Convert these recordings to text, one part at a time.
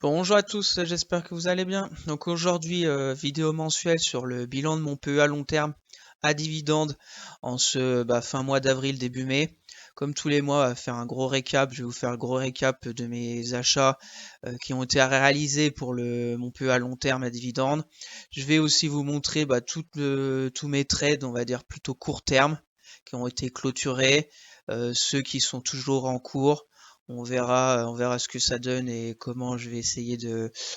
Bonjour à tous, j'espère que vous allez bien. Donc aujourd'hui, vidéo mensuelle sur le bilan de mon PE à long terme à dividende en ce fin mois d'avril, début mai. Comme tous les mois, on va faire un gros récap. Je vais vous faire le gros récap de mes achats qui ont été réalisés pour mon PE à long terme à dividende. Je vais aussi vous montrer tous mes trades, on va dire plutôt court terme, qui ont été clôturés, ceux qui sont toujours en cours. On verra ce que ça donne et comment je vais essayer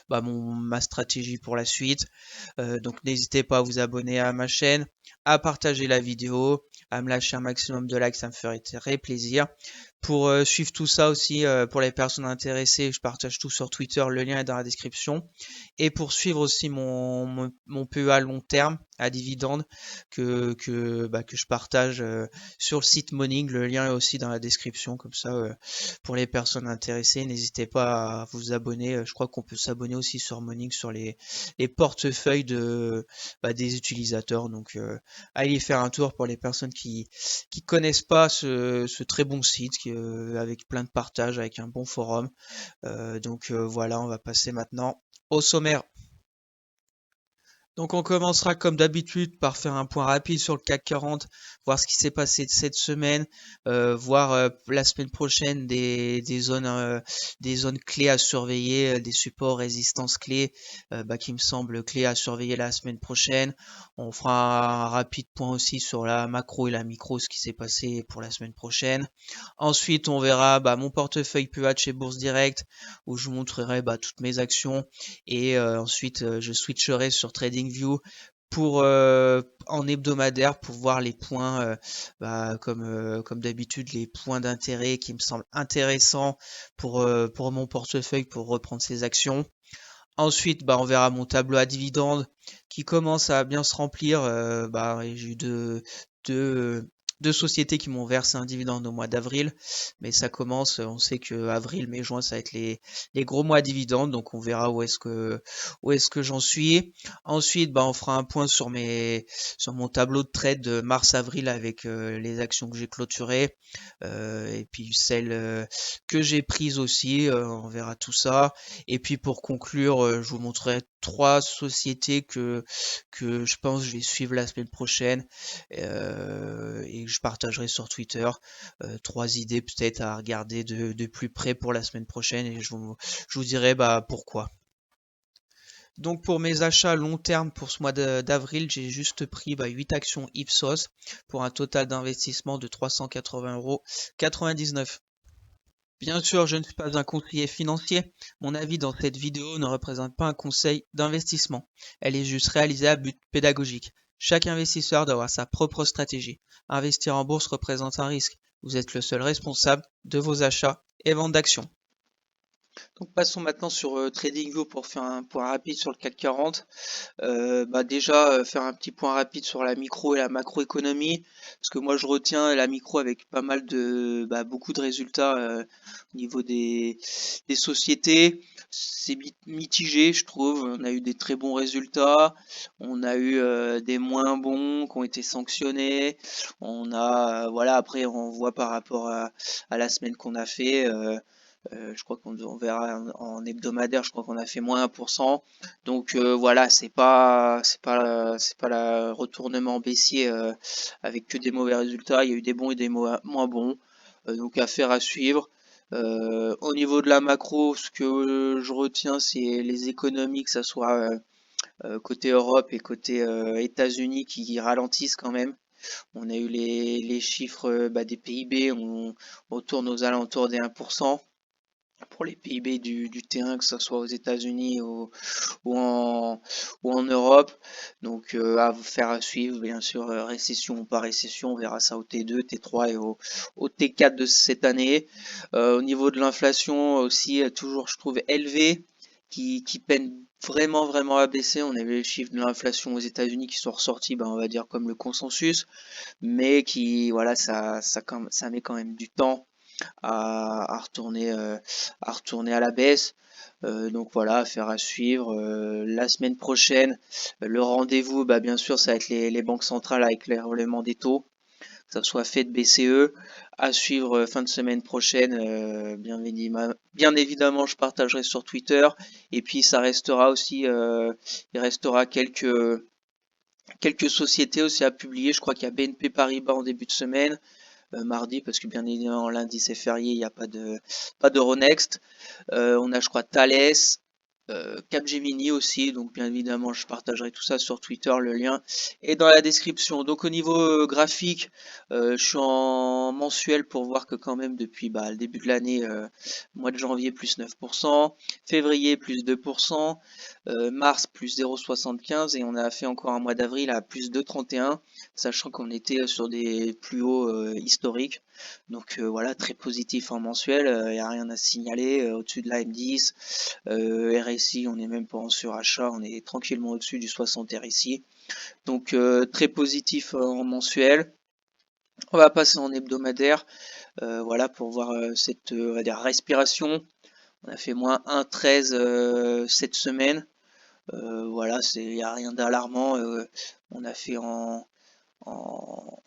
ma stratégie pour la suite. Donc n'hésitez pas à vous abonner à ma chaîne, à partager la vidéo, à me lâcher un maximum de likes, ça me ferait très plaisir. Pour suivre tout ça aussi, pour les personnes intéressées, je partage tout sur Twitter, le lien est dans la description. Et pour suivre aussi mon PE à long terme, à dividende, que je partage sur le site Moning, le lien est aussi dans la description, comme ça, pour les personnes intéressées, n'hésitez pas à vous abonner. Je crois qu'on peut s'abonner aussi sur Moning, sur les portefeuilles des utilisateurs. Donc, allez y faire un tour pour les personnes qui connaissent pas ce très bon site, avec plein de partages, avec un bon forum. Voilà, on va passer maintenant au sommaire. Donc on commencera comme d'habitude par faire un point rapide sur le CAC 40, voir ce qui s'est passé cette semaine, voir la semaine prochaine des zones clés à surveiller, des supports résistances clés qui me semblent clés à surveiller la semaine prochaine. On fera un rapide point aussi sur la macro et la micro, ce qui s'est passé pour la semaine prochaine. Ensuite on verra mon portefeuille PEA chez Bourse Direct, où je vous montrerai toutes mes actions et ensuite je switcherai sur TradingView pour en hebdomadaire pour voir les points comme d'habitude, les points d'intérêt qui me semblent intéressants pour mon portefeuille pour reprendre ces actions. Ensuite, on verra mon tableau à dividendes qui commence à bien se remplir. J'ai eu deux, deux sociétés qui m'ont versé un dividende au mois d'avril, mais ça commence. On sait que avril, mai, juin, ça va être les gros mois à dividendes, donc on verra où est-ce que j'en suis. Ensuite, on fera un point sur mon tableau de trade de mars-avril avec les actions que j'ai clôturées et puis celles que j'ai prises aussi. On verra tout ça. Et puis pour conclure, je vous montrerai trois sociétés que je pense que je vais suivre la semaine prochaine et que je partagerai sur Twitter. Trois idées peut-être à regarder de plus près pour la semaine prochaine et je vous dirai pourquoi. Donc pour mes achats long terme pour ce mois d'avril, j'ai juste pris 8 actions Ipsos pour un total d'investissement de 380,99 €. Bien sûr, je ne suis pas un conseiller financier. Mon avis dans cette vidéo ne représente pas un conseil d'investissement. Elle est juste réalisée à but pédagogique. Chaque investisseur doit avoir sa propre stratégie. Investir en bourse représente un risque. Vous êtes le seul responsable de vos achats et ventes d'actions. Donc passons maintenant sur TradingView pour faire un point rapide sur le CAC 40. Déjà faire un petit point rapide sur la micro et la macroéconomie, parce que moi je retiens la micro avec pas mal de beaucoup de résultats au niveau des sociétés. C'est mitigé, je trouve. On a eu des très bons résultats, on a eu des moins bons qui ont été sanctionnés. On a voilà, après on voit par rapport à la semaine qu'on a fait. Je crois qu'on verra en hebdomadaire, je crois qu'on a fait moins 1%. Donc voilà, c'est pas la retournement baissier avec que des mauvais résultats. Il y a eu des bons et des moins bons. Donc affaire à suivre. Au niveau de la macro, ce que je retiens, c'est les économies, que ce soit côté Europe et côté États-Unis, qui ralentissent quand même. On a eu les chiffres des PIB, on tourne aux alentours des 1%. Pour les PIB du T1, que ce soit aux États-Unis ou en Europe. Donc à faire à suivre, bien sûr, récession ou pas récession, on verra ça au T2, T3 et au T4 de cette année. Au niveau de l'inflation aussi, toujours je trouve élevé, qui peine vraiment à baisser. On avait les chiffres de l'inflation aux États-Unis qui sont ressortis, on va dire comme le consensus, mais qui voilà, ça met quand même du temps à retourner à la baisse. Donc voilà, affaire à suivre. La semaine prochaine, le rendez-vous, bien sûr, ça va être les banques centrales avec les relèvements des taux, que ce soit Fed, BCE. À suivre fin de semaine prochaine. Bien évidemment, je partagerai sur Twitter. Et puis ça restera aussi, il restera quelques sociétés aussi à publier. Je crois qu'il y a BNP Paribas en début de semaine, mardi, parce que bien évidemment lundi c'est férié, il n'y a pas de Euronext. On a, je crois, Thales, Capgemini aussi, donc bien évidemment je partagerai tout ça sur Twitter, le lien est dans la description. Donc au niveau graphique, je suis en mensuel pour voir que quand même depuis le début de l'année, mois de janvier plus 9%, février plus 2%, mars plus 0,75 et on a fait encore un mois d'avril à plus 2,31, sachant qu'on était sur des plus hauts historiques. Donc voilà, très positif en mensuel, il n'y a rien à signaler au-dessus de la M10. RSI, on n'est même pas en surachat, on est tranquillement au-dessus du 60 RSI. Donc très positif en mensuel. On va passer en hebdomadaire, voilà, pour voir cette on va dire, respiration. On a fait moins 1,13 cette semaine. Voilà, il n'y a rien d'alarmant. On a fait en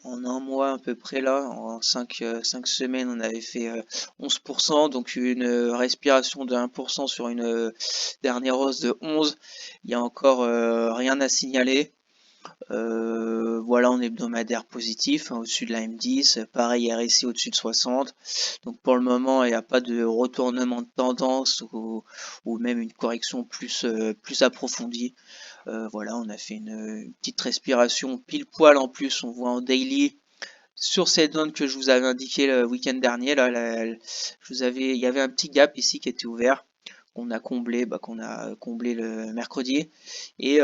un mois à peu près là, en 5 semaines, on avait fait 11%, donc une respiration de 1% sur une dernière hausse de 11. Il n'y a encore rien à signaler. Voilà, en hebdomadaire positif, hein, au-dessus de la M10, pareil RSI au-dessus de 60. Donc pour le moment, il n'y a pas de retournement de tendance ou même une correction plus approfondie. Voilà, on a fait une petite respiration pile poil en plus, on voit en daily sur cette zone que je vous avais indiqué le week-end dernier, là, il y avait un petit gap ici qui était ouvert, qu'on a comblé le mercredi. Et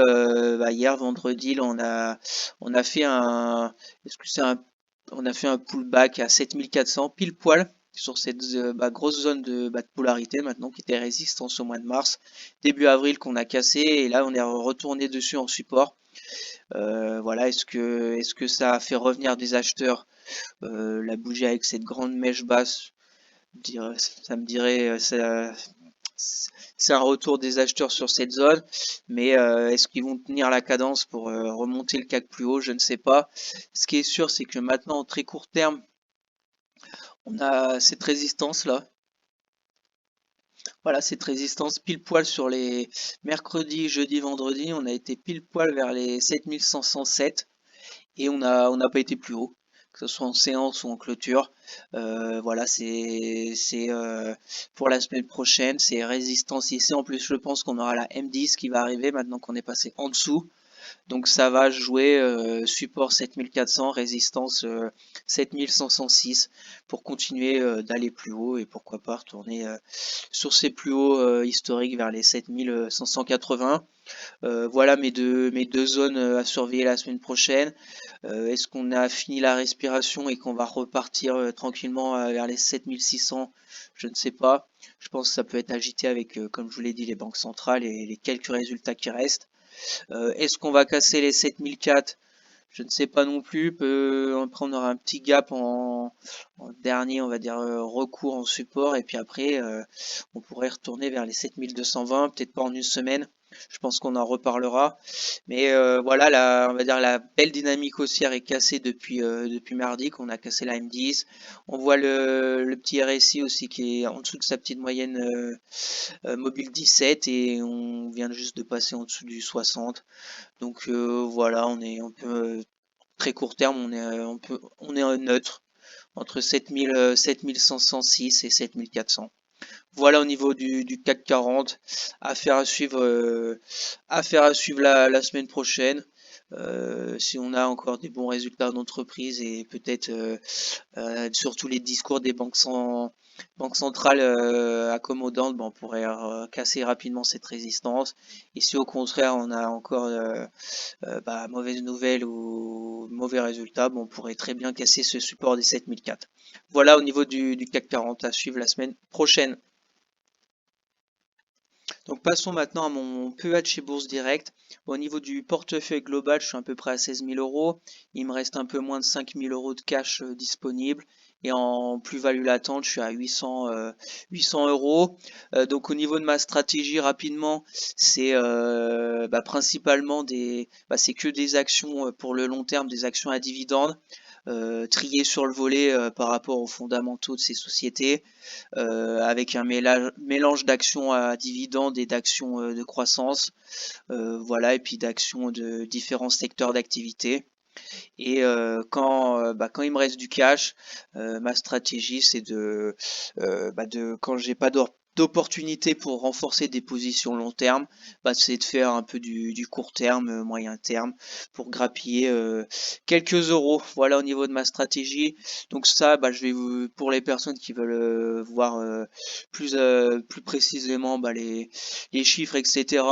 hier vendredi, là, on a fait est-ce que c'est on a fait un pullback à 7400 pile poil sur cette grosse zone de polarité maintenant qui était résistance au mois de mars, début avril qu'on a cassé et là on est retourné dessus en support. Voilà, est-ce que ça a fait revenir des acheteurs? La bougie avec cette grande mèche basse, ça me dirait, c'est un retour des acheteurs sur cette zone, mais est-ce qu'ils vont tenir la cadence pour remonter le CAC plus haut? Je ne sais pas. Ce qui est sûr, c'est que maintenant, en très court terme, on a cette résistance là. Voilà, cette résistance pile poil sur les mercredi, jeudi, vendredi. On a été pile poil vers les 7507 et on n'a pas été plus haut, que ce soit en séance ou en clôture. Voilà, c'est pour la semaine prochaine, c'est résistance ici. En plus, je pense qu'on aura la M10 qui va arriver maintenant qu'on est passé en dessous. Donc ça va jouer support 7400, résistance 7506 pour continuer d'aller plus haut et pourquoi pas retourner sur ces plus hauts historiques vers les 7580. Voilà mes deux zones à surveiller la semaine prochaine. Est-ce qu'on a fini la respiration et qu'on va repartir tranquillement vers les 7600? Je ne sais pas. Je pense que ça peut être agité avec, comme je vous l'ai dit, les banques centrales et les quelques résultats qui restent. Est-ce qu'on va casser les 7004? Je ne sais pas non plus. Après, on aura un petit gap en dernier, on va dire, recours en support. Et puis après, on pourrait retourner vers les 7220, peut-être pas en une semaine. Je pense qu'on en reparlera. Mais voilà, on va dire la belle dynamique haussière est cassée depuis mardi, qu'on a cassé la M10. On voit le petit RSI aussi qui est en dessous de sa petite moyenne mobile 17 et on vient juste de passer en dessous du 60. Donc voilà, on est un peu très court terme, on est neutre entre 7506 et 7400. Voilà au niveau du CAC 40. Affaire à suivre la semaine prochaine. Si on a encore des bons résultats d'entreprise et peut-être surtout les discours des banques centrales accommodantes, on pourrait casser rapidement cette résistance. Et si au contraire on a encore mauvaise nouvelle ou mauvais résultat, on pourrait très bien casser ce support des 7004. Voilà au niveau du CAC 40 à suivre la semaine prochaine. Donc passons maintenant à mon PEA de chez Bourse Direct. Au niveau du portefeuille global, je suis à peu près à 16 000 euros. Il me reste un peu moins de 5 000 euros de cash disponible. Et en plus-value latente, je suis à 800 euros. Donc au niveau de ma stratégie, rapidement, c'est principalement c'est que des actions pour le long terme, des actions à dividendes. trier sur le volet par rapport aux fondamentaux de ces sociétés, avec un mélange d'actions à dividendes et d'actions de croissance, voilà, et puis d'actions de différents secteurs d'activité. Et quand il me reste du cash, ma stratégie c'est quand j'ai pas d'opportunité pour renforcer des positions long terme, c'est de faire un peu du court terme, moyen terme, pour grappiller quelques euros. Voilà au niveau de ma stratégie. Donc ça, je vais pour les personnes qui veulent voir plus précisément les chiffres, etc.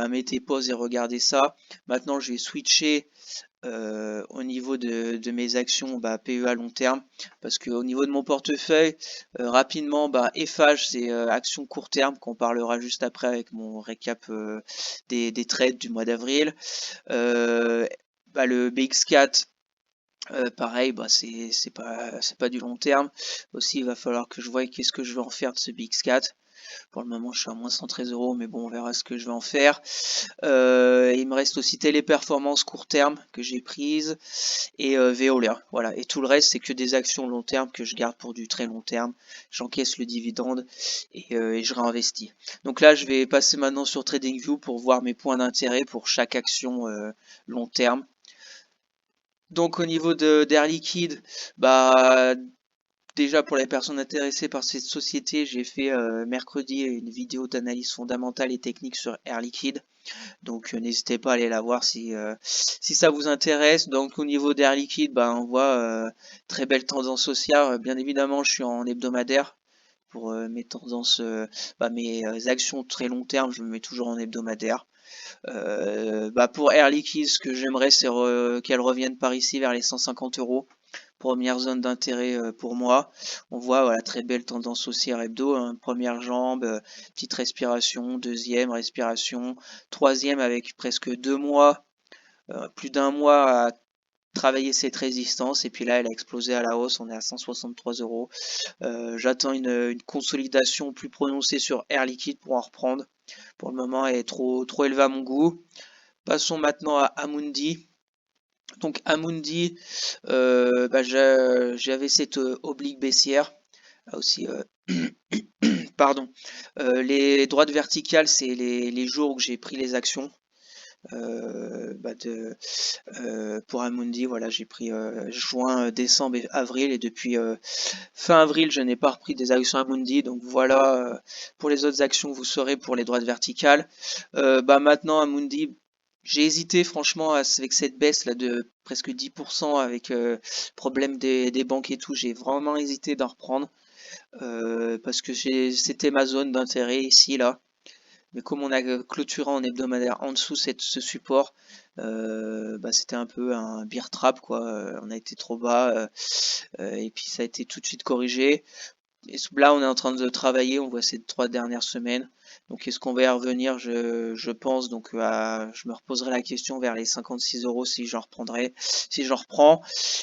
Mettez pause et regardez ça. Maintenant, je vais switcher au niveau de mes actions PE à long terme, parce que au niveau de mon portefeuille, rapidement, FH c'est action court terme qu'on parlera juste après avec mon récap des trades du mois d'avril. Le BX4, pareil, c'est pas du long terme. Aussi, il va falloir que je voie qu'est-ce que je vais en faire de ce BX4. Pour le moment, je suis à moins 113 euros, mais bon, on verra ce que je vais en faire. Il me reste aussi Téléperformance court terme que j'ai prise et Veolia. Voilà. Et tout le reste, c'est que des actions long terme que je garde pour du très long terme. J'encaisse le dividende et je réinvestis. Donc là, je vais passer maintenant sur TradingView pour voir mes points d'intérêt pour chaque action long terme. Donc au niveau d'Air Liquide, déjà pour les personnes intéressées par cette société, j'ai fait mercredi une vidéo d'analyse fondamentale et technique sur Air Liquide. Donc n'hésitez pas à aller la voir si ça vous intéresse. Donc au niveau d'Air Liquide, on voit très belle tendance haussière. Bien évidemment, je suis en hebdomadaire. Pour mes tendances, mes actions très long terme, je me mets toujours en hebdomadaire. Pour Air Liquide, ce que j'aimerais, c'est qu'elle revienne par ici vers les 150 euros. Première zone d'intérêt pour moi. On voit très belle tendance haussière hebdo. Hein. Première jambe, petite respiration, deuxième respiration, troisième avec presque 2 mois, plus d'1 mois à travailler cette résistance. Et puis là, elle a explosé à la hausse. On est à 163 euros. J'attends une consolidation plus prononcée sur Air Liquide pour en reprendre. Pour le moment, elle est trop élevée à mon goût. Passons maintenant à Amundi. Donc Amundi, j'avais cette oblique baissière. Là aussi, pardon. Les droites verticales, c'est les jours où j'ai pris les actions. Pour Amundi, voilà, j'ai pris juin, décembre et avril, et depuis fin avril, je n'ai pas repris des actions Amundi. Donc voilà, pour les autres actions, vous saurez pour les droites verticales. Maintenant, Amundi, j'ai hésité franchement avec cette baisse là de presque 10% avec problème des banques et tout. J'ai vraiment hésité d'en reprendre parce que c'était ma zone d'intérêt ici là. Mais comme on a clôturé en hebdomadaire en dessous ce support, c'était un peu un bear trap quoi. On a été trop bas et puis ça a été tout de suite corrigé. Et là, on est en train de travailler, on voit ces 3 dernières semaines. Donc, est-ce qu'on va y revenir? Je pense. Donc, je me reposerai la question vers les 56 euros si j'en reprendrai, si j'en reprends.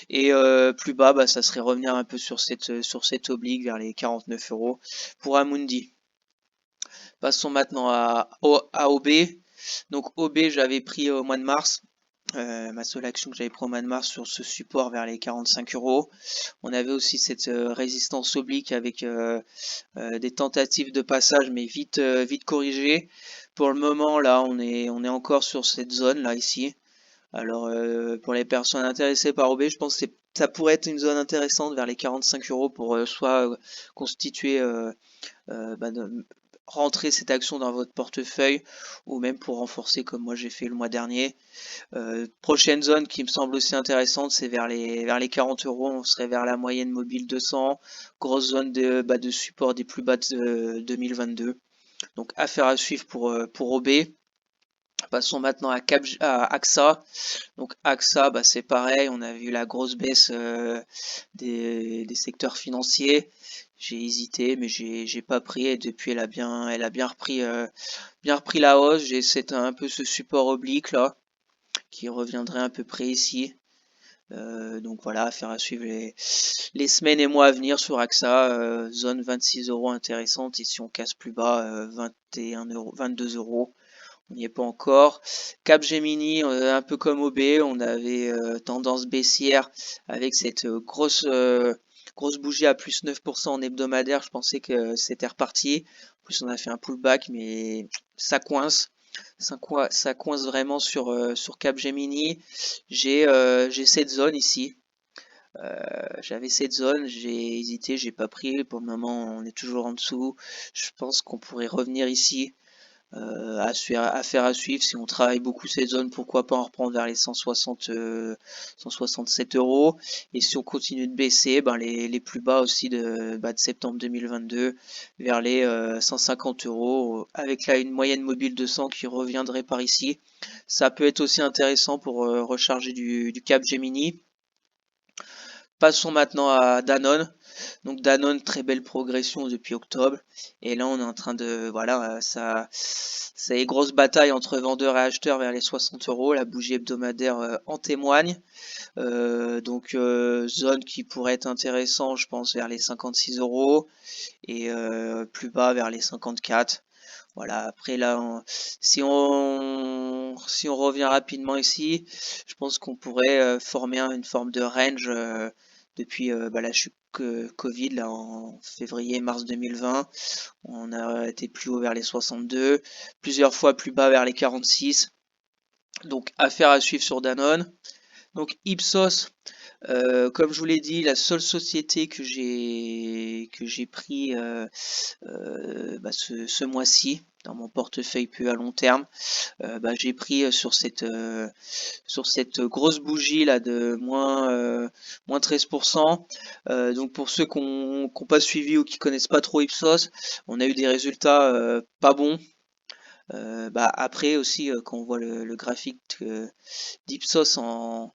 Et plus bas, ça serait revenir un peu sur cette oblique vers les 49 euros pour Amundi. Passons maintenant à OB. Donc, OB, j'avais pris au mois de mars. Ma seule action que j'avais pris au mois de mars sur ce support vers les 45 euros. On avait aussi cette résistance oblique avec des tentatives de passage, mais vite corrigées. Pour le moment, là, on est encore sur cette zone là ici. Alors, pour les personnes intéressées par OB, je pense que ça pourrait être une zone intéressante vers les 45 euros pour soit constituer rentrer cette action dans votre portefeuille ou même pour renforcer comme moi j'ai fait le mois dernier. Prochaine zone qui me semble aussi intéressante, c'est vers les 40 euros. On serait vers la moyenne mobile 200. Grosse zone de support des plus bas de 2022. Donc affaire à suivre pour OB. Passons maintenant à AXA. Donc AXA, c'est pareil, on a vu la grosse baisse des secteurs financiers. J'ai hésité, mais j'ai pas pris et depuis elle a bien repris la hausse. J'ai un peu ce support oblique là qui reviendrait à peu près ici. Donc voilà, affaire à suivre les semaines et mois à venir sur AXA. Zone 26 euros intéressante et si on casse plus bas, 21 euros, 22 euros. On n'y est pas encore. Capgemini, un peu comme OB, on avait tendance baissière avec cette grosse bougie à plus 9% en hebdomadaire. Je pensais que c'était reparti. En plus, on a fait un pullback, mais ça coince. Ça coince vraiment sur Capgemini. J'ai cette zone ici. J'avais cette zone, j'ai hésité, j'ai pas pris. Pour le moment, on est toujours en dessous. Je pense qu'on pourrait revenir ici. Affaire à suivre. Si on travaille beaucoup cette zone, pourquoi pas en reprendre vers les 160, 167 euros. Et si on continue de baisser, ben les plus bas aussi de septembre 2022 vers les 150 euros, avec là une moyenne mobile de 100 qui reviendrait par ici. Ça peut être aussi intéressant pour recharger du Cap Gemini. Passons maintenant à Danone. Donc Danone, très belle progression depuis octobre. Et là, on est en train de, voilà, ça est grosse bataille entre vendeurs et acheteurs vers les 60 euros. La bougie hebdomadaire en témoigne. Zone qui pourrait être intéressant, je pense, vers les 56 euros et plus bas vers les 54. Voilà. Après là, si on revient rapidement ici, je pense qu'on pourrait former une forme de range depuis la chute Covid là en février-mars 2020. On a été plus haut vers les 62, plusieurs fois plus bas vers les 46. Donc affaire à suivre sur Danone. Donc Ipsos, comme je vous l'ai dit, la seule société que j'ai pris ce mois-ci dans mon portefeuille peu à long terme, j'ai pris sur cette grosse bougie là de moins 13%. Donc pour ceux qui n'ont pas suivi ou qui connaissent pas trop Ipsos, on a eu des résultats pas bons. Après aussi, quand on voit le graphique d'Ipsos en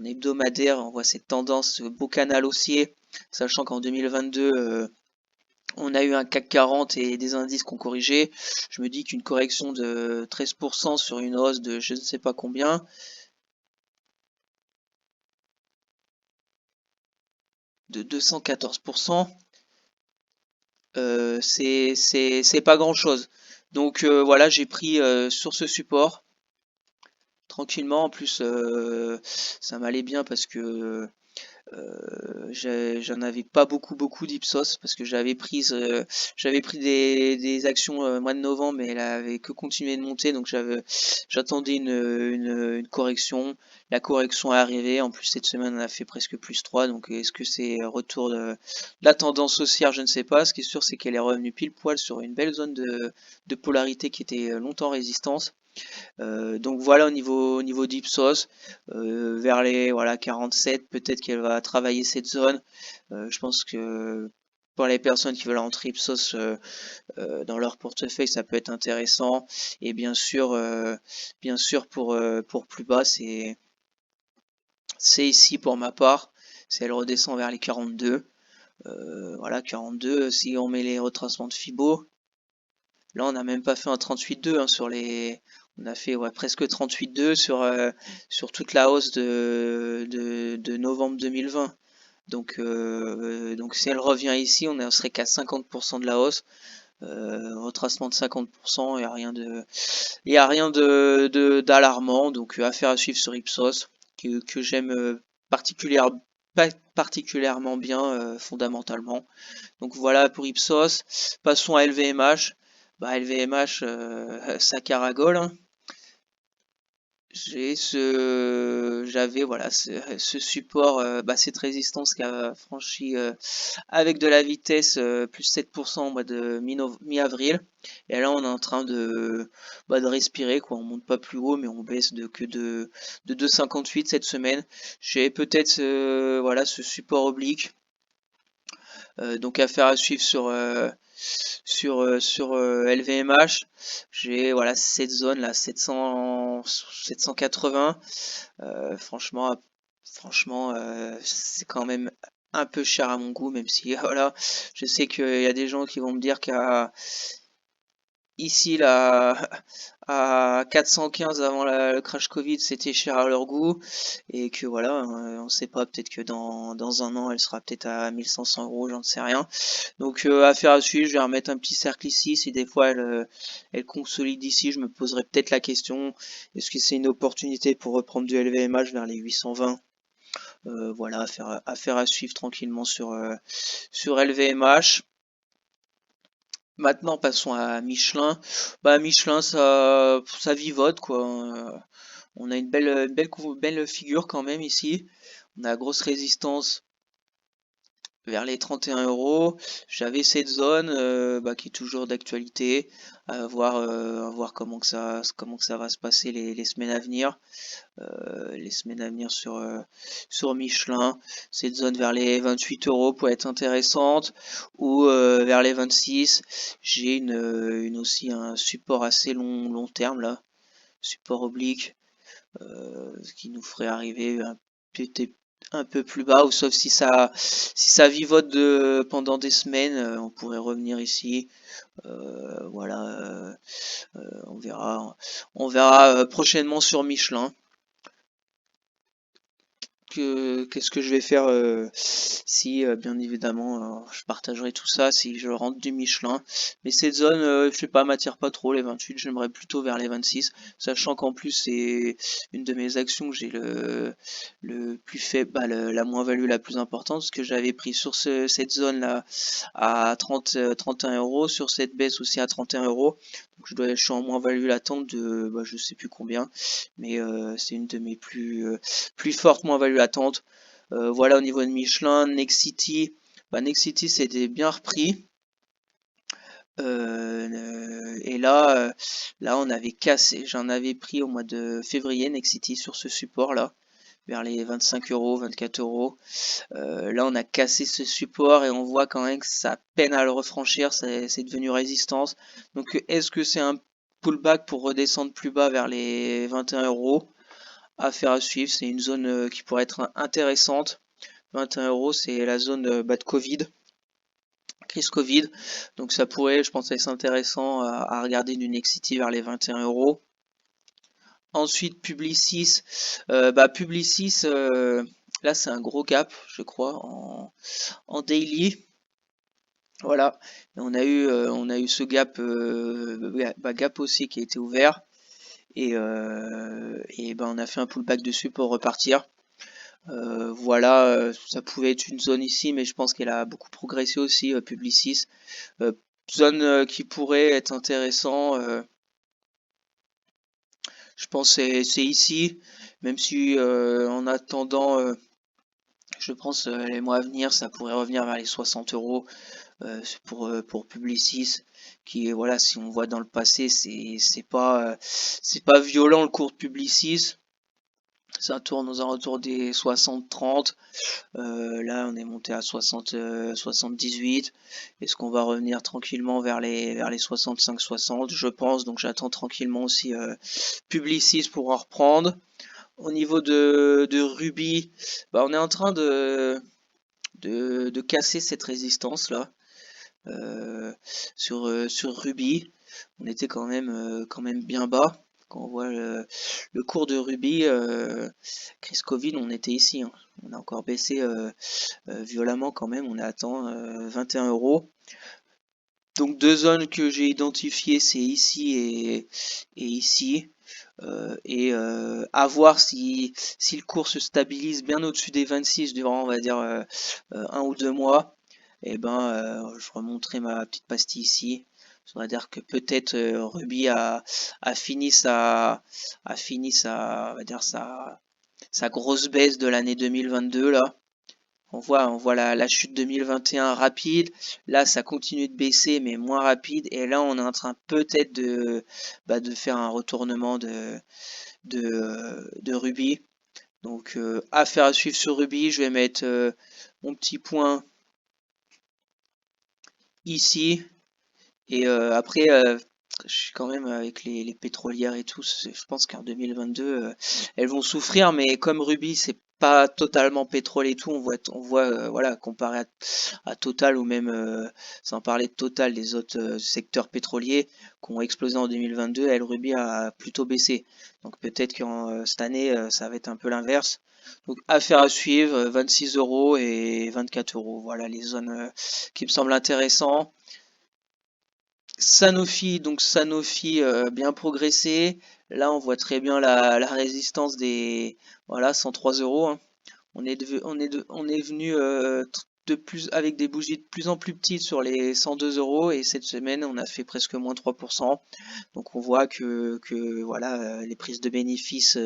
hebdomadaire, on voit cette tendance beau canal haussier, sachant qu'en 2022, on a eu un CAC 40 et des indices qu'on corrigé. Je me dis qu'une correction de 13% sur une hausse de je ne sais pas combien, de 214%, c'est pas grand chose. Donc voilà, j'ai pris sur ce support tranquillement. En plus, ça m'allait bien parce que j'en avais pas beaucoup d'Ipsos parce que j'avais pris des actions au mois de novembre, mais elle avait que continué de monter, donc j'attendais une correction. La correction est arrivée. En plus, cette semaine, on a fait presque plus 3. Donc, est-ce que c'est retour de la tendance haussière? Je ne sais pas. Ce qui est sûr, c'est qu'elle est revenue pile poil sur une belle zone de polarité qui était longtemps résistance. Donc voilà au niveau d'Ipsos, vers les voilà 47, peut-être qu'elle va travailler cette zone. Je pense que pour les personnes qui veulent rentrer Ipsos dans leur portefeuille, ça peut être intéressant. Et bien sûr pour plus bas, c'est ici pour ma part. Si elle redescend vers les 42, voilà 42. Si on met les retracements de Fibo, là, on n'a même pas fait un 38,2 hein, on a fait presque 38,2 sur toute la hausse de novembre 2020. Donc si elle revient ici, on serait qu'à 50% de la hausse. Retracement de 50%, il y a rien d'alarmant. Donc affaire à suivre sur Ipsos, que j'aime particulièrement bien fondamentalement. Donc voilà pour Ipsos. Passons à LVMH. LVMH, ça caragole, hein. J'avais voilà ce support, cette résistance qui a franchi avec de la vitesse plus 7% au mois de mi-avril. Et là, on est en train de respirer, quoi. On monte pas plus haut, mais on baisse de 2,58 cette semaine. J'ai peut-être ce support oblique. Donc affaire à suivre sur LVMH. J'ai voilà cette zone là 780. Franchement, c'est quand même un peu cher à mon goût, même si voilà, je sais qu'il y a des gens qui vont me dire Ici, là, à 415 avant le crash Covid, c'était cher à leur goût. Et que voilà, on sait pas, peut-être que dans un an, elle sera peut-être à 1500 €, j'en sais rien. Donc, affaire à suivre, je vais remettre un petit cercle ici. Si des fois elle consolide ici, je me poserai peut-être la question, est-ce que c'est une opportunité pour reprendre du LVMH vers les 820? Voilà, affaire à suivre tranquillement sur LVMH. Maintenant, passons à Michelin. Bah, Michelin, ça vivote, quoi. On a une belle figure quand même ici. On a grosse résistance vers les 31 €. J'avais cette zone bah, qui est toujours d'actualité. À voir comment que ça va se passer les semaines à venir. Sur Michelin. Cette zone vers les 28 € peut être intéressante, ou vers les 26. J'ai aussi un support assez long terme là, support oblique, qui nous ferait arriver un peu plus bas, ou sauf si ça vivote pendant des semaines, on pourrait revenir ici. Voilà, on verra prochainement sur Michelin. Qu'est-ce que je vais faire si bien évidemment je partagerai tout ça si je rentre du Michelin. Mais cette zone, je sais pas, m'attire pas trop les 28, j'aimerais plutôt vers les 26, sachant qu'en plus c'est une de mes actions que j'ai le plus faible, bah, la moins-value la plus importante, parce que j'avais pris sur cette zone là à 31 €, sur cette baisse aussi à 31 €. Donc je suis en moins-value latente de bah, je sais plus combien, mais c'est une de mes plus fortes moins-value latente. Voilà, au niveau de Michelin, Nexity, bah, Nexity c'était bien repris. Et là, on avait cassé. J'en avais pris au mois de février Nexity sur ce support-là, vers les 25 €, 24 €. Là, on a cassé ce support et on voit quand même que ça peine à le refranchir. C'est devenu résistance. Donc, est-ce que c'est un pullback pour redescendre plus bas vers les 21 €? Affaire à suivre, c'est une zone qui pourrait être intéressante. 21 €, c'est la zone de Covid, crise Covid. Donc ça pourrait, je pense, être intéressant à regarder du Nexity vers les 21 €. Ensuite, Publicis. Publicis, là c'est un gros gap, je crois, en daily. Voilà, et on a eu ce gap, gap aussi qui a été ouvert. Et ben on a fait un pullback dessus pour repartir. Voilà, ça pouvait être une zone ici, mais je pense qu'elle a beaucoup progressé aussi, Publicis. Zone qui pourrait être intéressant, je pense c'est ici, même si en attendant, je pense les mois à venir, ça pourrait revenir vers les 60 € pour Publicis, qui est, voilà, si on voit dans le passé, c'est pas violent le cours de Publicis. Ça tourne aux alentours des 60-30. Là, on est monté à 78. Est-ce qu'on va revenir tranquillement vers les 65-60? Je pense. Donc, j'attends tranquillement aussi Publicis pour en reprendre. Au niveau de Ruby, bah, on est en train de casser cette résistance là. Sur Ruby, on était quand même bien bas. Quand on voit le cours de Ruby, crise Covid, on était ici, hein. On a encore baissé violemment quand même, on est à 21 €. Donc deux zones que j'ai identifiées, c'est ici et ici. À voir si le cours se stabilise bien au-dessus des 26 durant, on va dire, 1 ou 2 mois. Et ben, je remonterai ma petite pastille ici. Ça veut dire que peut-être Ruby a fini on va dire sa grosse baisse de l'année 2022 là. On voit la chute 2021 rapide. Là, ça continue de baisser, mais moins rapide. Et là, on est en train peut-être de faire un retournement de Ruby. Donc, affaire à suivre sur Ruby. Je vais mettre mon petit point ici. Et après, je suis quand même avec les pétrolières et tout. Je pense qu'en 2022, elles vont souffrir. Mais comme Ruby, c'est pas totalement pétrole et tout, on voit voilà, comparé à Total ou même sans parler de Total, les autres secteurs pétroliers qui ont explosé en 2022, El Ruby a plutôt baissé. Donc peut-être que cette année, ça va être un peu l'inverse. Donc affaire à suivre, 26 euros et 24 euros. Voilà les zones qui me semblent intéressantes. Sanofi, donc Sanofi bien progressé. Là, on voit très bien la résistance des voilà 103 euros, hein. On est venu de plus avec des bougies de plus en plus petites sur les 102 euros et cette semaine on a fait presque moins 3%. Donc on voit que voilà les prises de bénéfices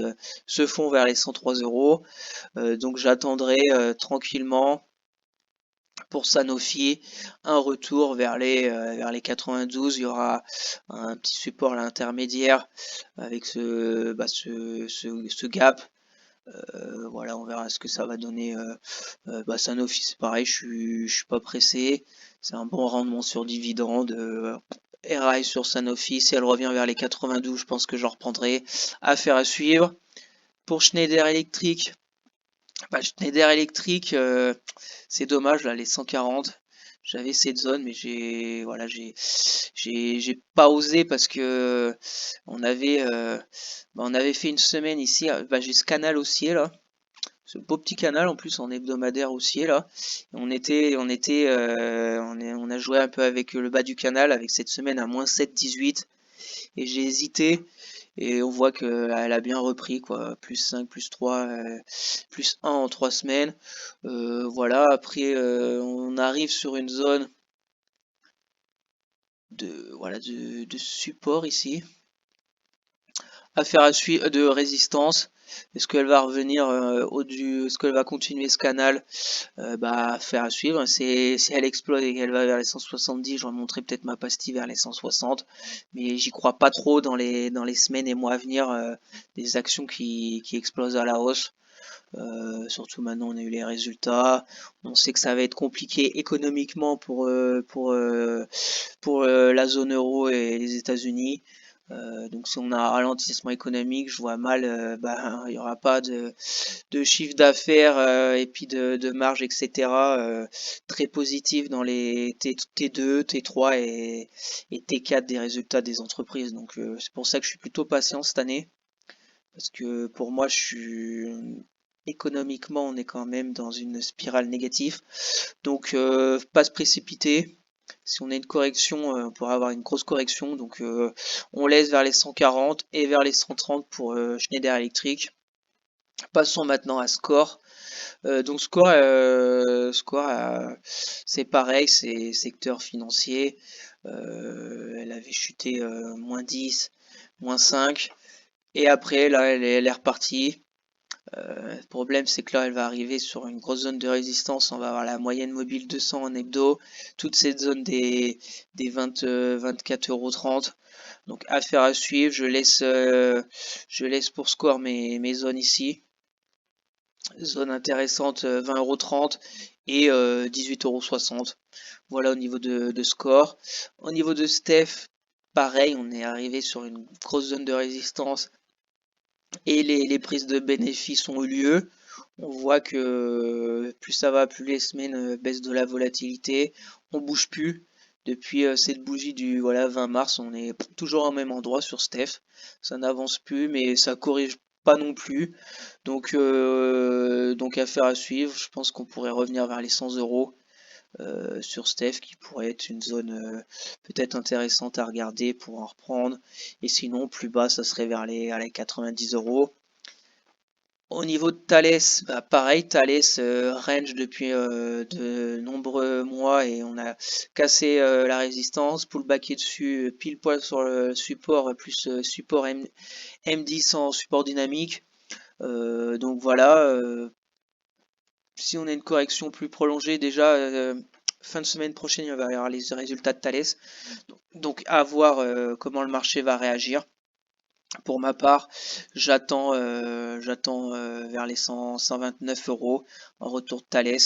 se font vers les 103 euros. Donc j'attendrai tranquillement pour Sanofi un retour vers les 92. Il y aura un petit support à l'intermédiaire avec ce gap. Voilà, on verra ce que ça va donner. Sanofi, c'est pareil, je suis pas pressé. C'est un bon rendement sur dividende. RAI sur Sanofi, si elle revient vers les 92, je pense que j'en reprendrai. Affaire à suivre. Pour Schneider Electric, Schneider Electric, c'est dommage là, les 140. J'avais cette zone, mais j'ai pas osé parce que on avait fait une semaine ici. J'ai ce canal haussier là, ce beau petit canal en plus en hebdomadaire haussier là. On a joué un peu avec le bas du canal avec cette semaine à moins 7,18 et j'ai hésité. Et on voit qu'elle a bien repris, quoi. Plus 5, plus 3, plus 1 en 3 semaines. Voilà, après, on arrive sur une zone de support ici. Affaire à suivre de résistance. Est-ce qu'elle va revenir est-ce qu'elle va continuer ce canal? Affaire à suivre. Si elle explose et qu'elle va vers les 170, je remonterai peut-être ma pastille vers les 160. Mais j'y crois pas trop dans les semaines et mois à venir des actions qui explosent à la hausse. Surtout maintenant, on a eu les résultats. On sait que ça va être compliqué économiquement pour la zone euro et les États-Unis. Donc si on a un ralentissement économique, je vois mal, il n'y aura pas de chiffre d'affaires et puis de marge, etc. Très positif dans les T2, T3 et T4 des résultats des entreprises. Donc c'est pour ça que je suis plutôt patient cette année. Parce que pour moi, économiquement, on est quand même dans une spirale négative. Donc pas se précipiter. Si on a une correction, on pourra avoir une grosse correction. Donc on laisse vers les 140 et vers les 130 pour Schneider Electric. Passons maintenant à Score. Donc Score, c'est pareil, c'est secteur financier. Elle avait chuté moins 10, moins 5. Et après, là, elle est repartie. Le problème, c'est que là, elle va arriver sur une grosse zone de résistance. On va avoir la moyenne mobile 200 en hebdo. Toute cette zone des 20, 24,30 €. Donc, affaire à suivre. Je laisse pour Score mes zones ici. Zone intéressante, 20,30 € et 18,60 €. Voilà au niveau de Score. Au niveau de Steph, pareil, on est arrivé sur une grosse zone de résistance et les prises de bénéfices ont eu lieu. On voit que plus ça va, plus les semaines baissent de la volatilité. On bouge plus. Depuis cette bougie du 20 mars, on est toujours au même endroit sur Steph. Ça n'avance plus, mais ça corrige pas non plus. Donc affaire à suivre. Je pense qu'on pourrait revenir vers les 100 € sur Steph, qui pourrait être une zone peut-être intéressante à regarder pour en reprendre. Et sinon, plus bas, ça serait vers les 90 €. Au niveau de Thales, pareil, Thales range depuis de nombreux mois et on a cassé la résistance, pullback est dessus, pile poil sur le support, plus support M10 en support dynamique. Donc voilà, si on a une correction plus prolongée, déjà fin de semaine prochaine, il va y avoir les résultats de Thales. Donc à voir comment le marché va réagir. Pour ma part, j'attends vers les 129 € en retour de Thales.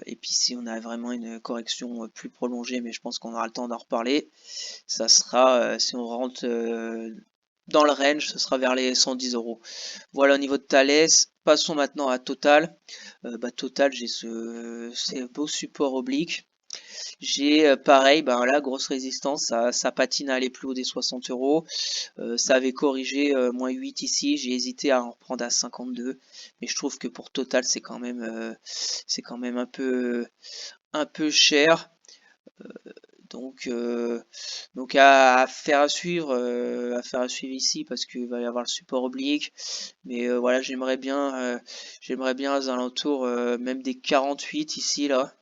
Et puis si on a vraiment une correction plus prolongée, mais je pense qu'on aura le temps d'en reparler, ça sera, si on rentre dans le range, ce sera vers les 110 €. Voilà au niveau de Thales. passons maintenant à Total. Total, j'ai ces beaux supports obliques. J'ai pareil, ben là, grosse résistance, ça patine à aller plus haut des 60 euros. Ça avait corrigé moins 8 ici, j'ai hésité à en reprendre à 52, mais je trouve que pour Total, c'est quand même un peu cher. Donc à faire à suivre ici parce qu'il va y avoir le support oblique. Mais voilà, j'aimerais bien aux alentours même des 48 ici là.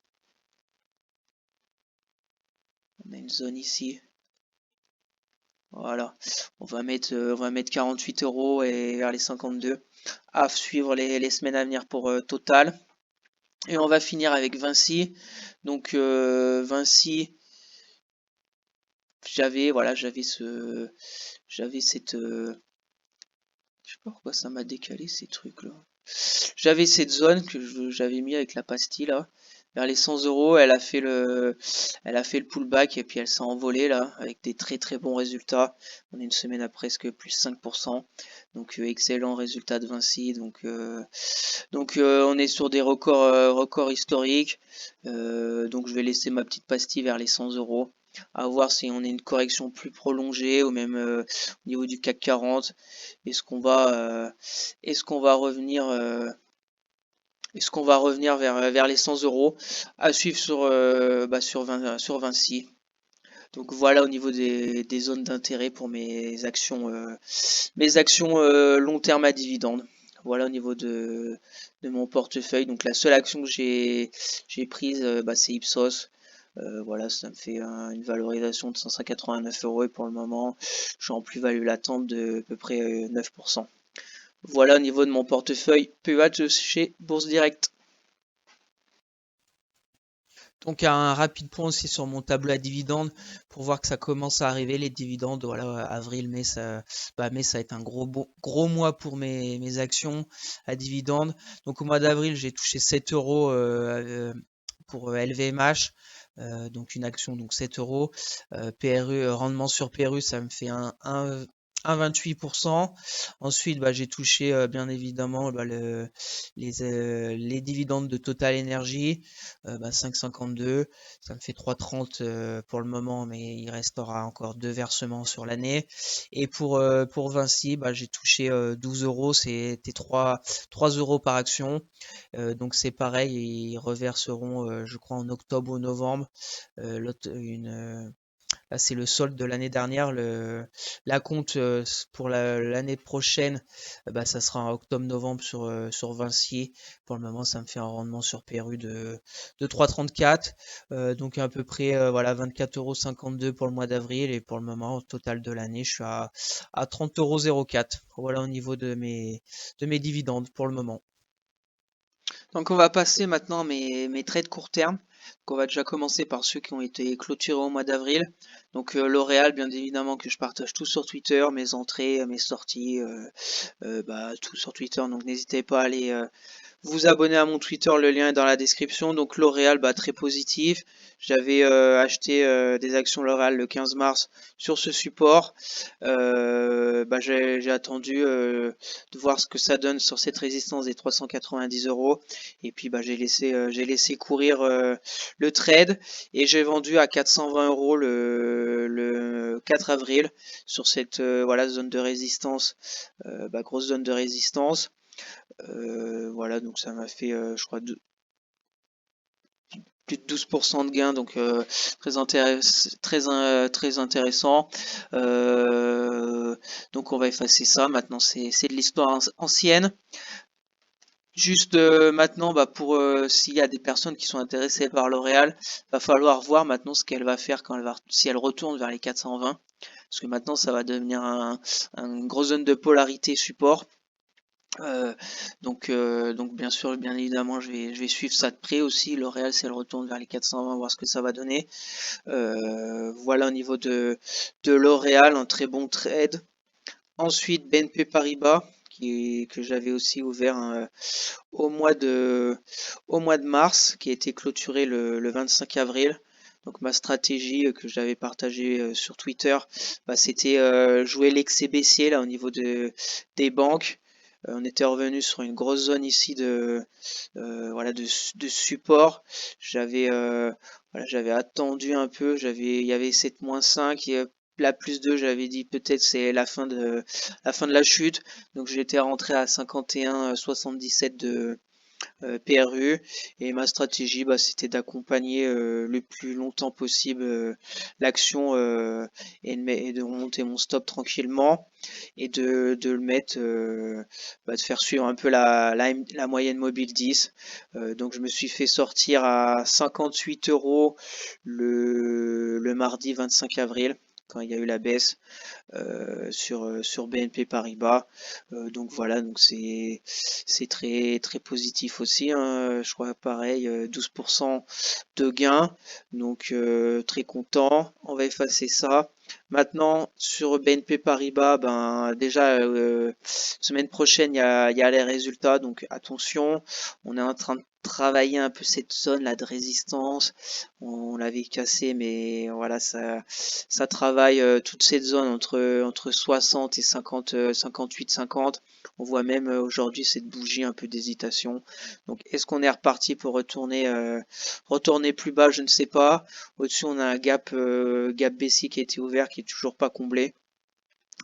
On a une zone ici. Voilà, on va mettre 48 euros et vers les 52 à suivre les semaines à venir pour Total. Et on va finir avec Vinci. Donc Vinci, j'avais cette, je sais pas pourquoi ça m'a décalé ces trucs là. J'avais cette zone que j'avais mis avec la pastille là. Vers les 100 euros, elle a fait le pullback et puis elle s'est envolée là avec des très très bons résultats. On est une semaine à presque plus 5%. Donc excellent résultat de Vinci. On est sur des records historiques. Donc je vais laisser ma petite pastille vers les 100 euros. À voir si on a une correction plus prolongée ou même au niveau du CAC 40. Est-ce qu'on va revenir vers les 100 euros à suivre sur Vinci. Donc voilà au niveau des zones d'intérêt pour mes actions long terme à dividende. Voilà au niveau de mon portefeuille. Donc la seule action que j'ai prise, c'est Ipsos. Voilà, ça me fait une valorisation de 589 euros et pour le moment, je suis en plus-value latente de à peu près 9%. Voilà au niveau de mon portefeuille PEH chez Bourse Direct. Donc un rapide point aussi sur mon tableau à dividendes pour voir que ça commence à arriver les dividendes. Voilà, avril, mai, mai ça va être un gros mois pour mes actions à dividendes. Donc au mois d'avril, j'ai touché 7 euros pour LVMH. Donc une action, donc 7 euros. PRU, rendement sur PRU, ça me fait un 1,28%. Ensuite, j'ai touché bien évidemment les dividendes de Total Energy, 5,52. Ça me fait 3,30 pour le moment, mais il restera encore 2 versements sur l'année. Et pour Vinci, j'ai touché 12 euros, c'était 3 euros par action. Donc c'est pareil, ils reverseront, je crois, en octobre ou novembre. Là, c'est le solde de l'année dernière. La compte pour l'année prochaine, ça sera en octobre-novembre sur Vinci. Pour le moment, ça me fait un rendement sur PRU de 3,34. Donc à peu près voilà 24,52 € pour le mois d'avril. Et pour le moment, au total de l'année, je suis à 30,04 €. Voilà au niveau de mes dividendes pour le moment. Donc on va passer maintenant à mes trades court terme. Donc on va déjà commencer par ceux qui ont été clôturés au mois d'avril. Donc L'Oréal, bien évidemment, que je partage tout sur Twitter, mes entrées, mes sorties, tout sur Twitter. Donc n'hésitez pas à aller vous abonner à mon Twitter, le lien est dans la description. Donc L'Oréal, très positif. J'avais acheté des actions L'Oréal le 15 mars sur ce support. J'ai attendu de voir ce que ça donne sur cette résistance des 390 euros. Et puis j'ai laissé courir le trade et j'ai vendu à 420 euros le 4 avril sur cette zone de résistance, grosse zone de résistance. Voilà, donc ça m'a fait, je crois, plus de 12% de gain, donc très intéressant. Donc on va effacer ça. Maintenant, c'est de l'histoire ancienne. Juste maintenant, pour s'il y a des personnes qui sont intéressées par L'Oréal, va falloir voir maintenant ce qu'elle va faire si elle retourne vers les 420, parce que maintenant ça va devenir une grosse zone de polarité support. Donc bien sûr, bien évidemment, je vais suivre ça de près aussi. L'Oréal, si elle retourne vers les 420, voir ce que ça va donner. Voilà au niveau de L'Oréal, un très bon trade. Ensuite, BNP Paribas, que j'avais aussi ouvert au mois de mars, qui a été clôturé le 25 avril. Donc ma stratégie que j'avais partagée sur Twitter, c'était jouer l'excès baissier là au niveau des banques. On était revenu sur une grosse zone ici voilà, de support. Voilà, j'avais attendu un peu, il y avait cette -5 et la +2, j'avais dit peut-être c'est la fin de la chute. Donc j'étais rentré à 51,77 de PRU, et ma stratégie, bah, c'était d'accompagner le plus longtemps possible l'action, et de remonter mon stop tranquillement, et de le mettre, bah, de faire suivre un peu la moyenne mobile 10. Donc je me suis fait sortir à 58 euros le mardi 25 avril, quand il y a eu la baisse sur BNP Paribas. Donc voilà, donc c'est très positif aussi, hein. Je crois pareil, 12% de gain, donc très content. On va effacer ça. Maintenant sur BNP Paribas, ben déjà semaine prochaine il y a les résultats, donc attention. On est en train de travailler un peu cette zone là de résistance. On l'avait cassé, mais voilà, ça travaille toute cette zone entre 60 et 50, 58, 50. On voit même aujourd'hui cette bougie un peu d'hésitation. Donc est-ce qu'on est reparti pour retourner plus bas? Je ne sais pas. Au-dessus, on a un gap baissier qui a été ouvert, qui est toujours pas comblé.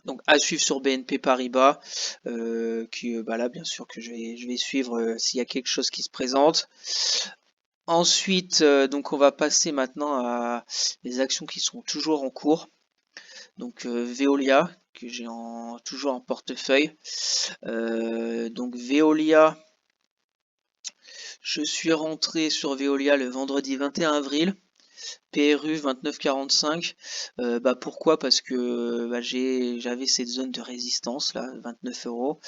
Donc à suivre sur BNP Paribas, bah là bien sûr que je vais suivre s'il y a quelque chose qui se présente. Ensuite, donc on va passer maintenant à les actions qui sont toujours en cours. Donc Veolia, que j'ai toujours en portefeuille. Donc Veolia, je suis rentré sur Veolia le vendredi 21 avril. PRU 29,45. Bah pourquoi? Parce que bah, j'avais cette zone de résistance là, 29 euros,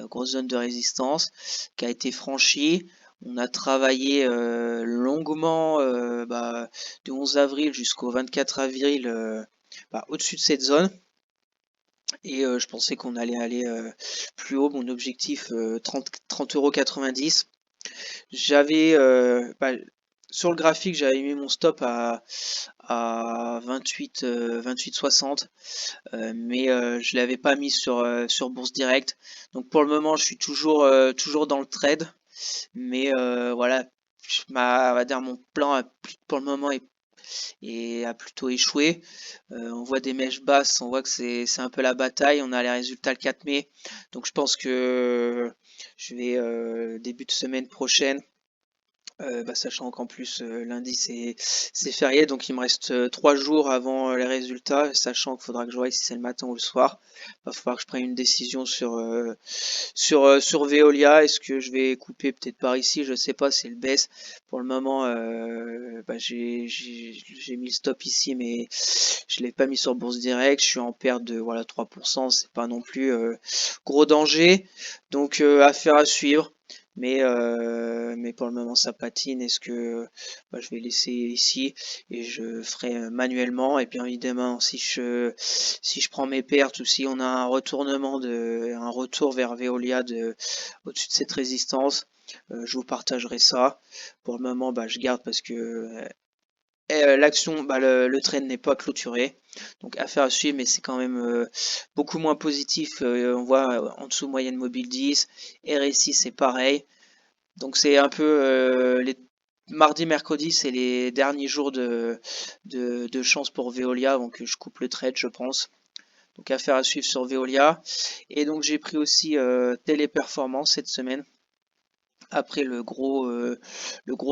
grosse zone de résistance qui a été franchie. On a travaillé longuement bah, du 11 avril jusqu'au 24 avril bah, au-dessus de cette zone. Et je pensais qu'on allait aller plus haut. Mon objectif 30,90 €. J'avais bah, sur le graphique, j'avais mis mon stop à 28,60, mais je l'avais pas mis sur Bourse Direct. Donc pour le moment, je suis toujours dans le trade, mais voilà, on va dire mon plan pour le moment a plutôt échoué. On voit des mèches basses, on voit que c'est un peu la bataille. On a les résultats le 4 mai, donc je pense que je vais début de semaine prochaine. Bah, sachant qu'en plus lundi c'est férié, donc il me reste 3 jours avant les résultats, sachant qu'il faudra que je voie si c'est le matin ou le soir. Va falloir que je prenne une décision sur Veolia. Est-ce que je vais couper peut-être par ici? Je sais pas, c'est le baisse. Pour le moment, bah, j'ai mis le stop ici, mais je l'ai pas mis sur Bourse Direct. Je suis en perte de voilà 3%, c'est pas non plus gros danger. Donc affaire à suivre. Mais pour le moment ça patine. Est-ce que bah, je vais laisser ici et je ferai manuellement, et bien évidemment si je prends mes pertes, ou si on a un retour vers Veolia au-dessus de cette résistance, je vous partagerai ça. Pour le moment bah, je garde parce que l'action, bah, le trend n'est pas clôturé, donc affaire à suivre, mais c'est quand même beaucoup moins positif. On voit en dessous moyenne mobile 10, RSI c'est pareil. Donc c'est un peu les mardi, mercredi, c'est les derniers jours de chance pour Veolia, donc je coupe le trade, je pense. Donc affaire à suivre sur Veolia. Et donc j'ai pris aussi Téléperformance cette semaine, après le gros